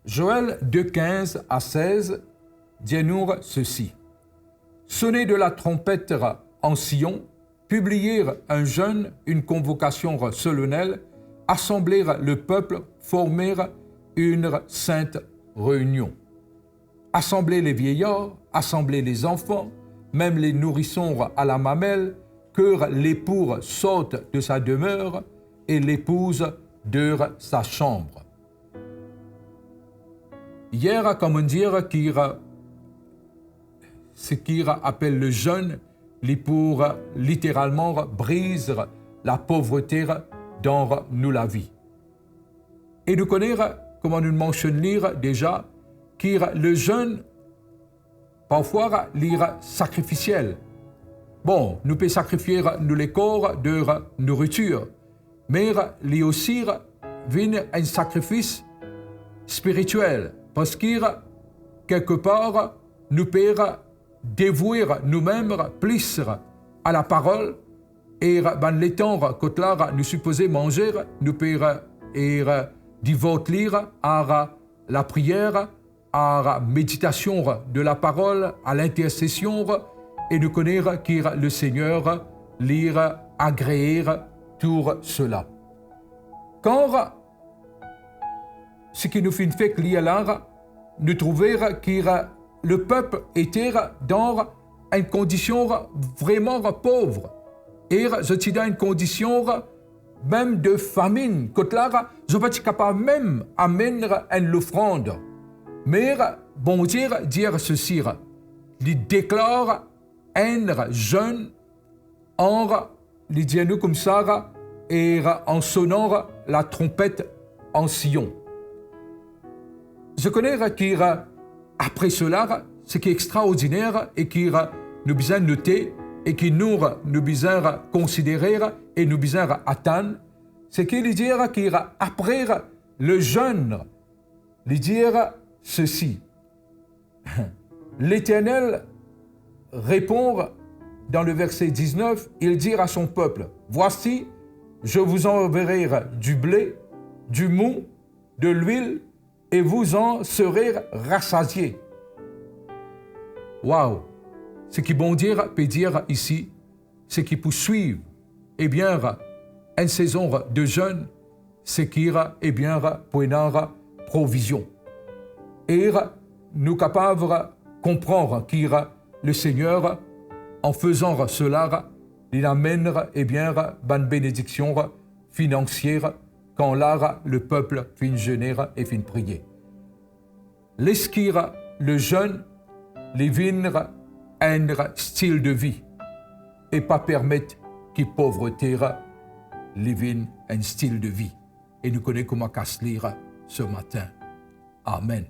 Joël 2, 15 à 16, dit-nous ceci. Sonnez de la trompette en Sion, publier un jeûne, une convocation solennelle, assembler le peuple, former une sainte réunion. Assembler les vieillards, assembler les enfants, même les nourrissons à la mamelle, que l'époux sorte de sa demeure et l'épouse de sa chambre. Hier, comment dire, ce qu'il appelle le jeûne, pour littéralement briser la pauvreté dans nous la vie. Et nous connaissons, comment nous mentionnons lire déjà, que le jeûne, parfois, lire sacrificiel. Bon, nous pouvons sacrifier nous les corps de nourriture, mais il y a aussi un sacrifice spirituel, parce que quelque part, nous pouvons dévouer nous-mêmes plus à la parole, et dans les temps que là, nous supposons manger, nous pouvons dévoter à la prière, à la méditation de la parole, à l'intercession, et nous connaissons que le Seigneur lire agréer tout cela. Quand ce qui nous fait que là, nous trouvons que le peuple était dans une condition vraiment pauvre. Et je dis dans une condition même de famine. Que là, je ne suis pas capable même d'amener une offrande. Mais bon Dieu dire ceci, il déclare un jeûne en les disons comme ça et en sonnant la trompette en Sion. Je connais qu'après cela, ce qui est extraordinaire et qui nous besoin noter et qui nous besoin considérer et nous besoin attendre, c'est qu'il dit qu'après le jeûne, il dit ceci. L'Éternel répond dans le verset 19, il dit à son peuple, « Voici, je vous enverrai du blé, du mou, de l'huile, et vous en serez rassasiés. » Waouh! Ce qui bon dire peut dire ici, c'est qu'il peut suivre, eh bien, une saison de jeûne, c'est qu'il eh bien, pour une provision. Et nous capables de comprendre que le Seigneur, en faisant cela, il amène eh bien, une bénédiction financière quand là, le peuple finit jeûner et finit prier. L'esquire, le jeûne, les vins, un style de vie et pas permettre que la pauvreté les vins un style de vie. Et nous connaissons comment casse lire ce matin. Amen.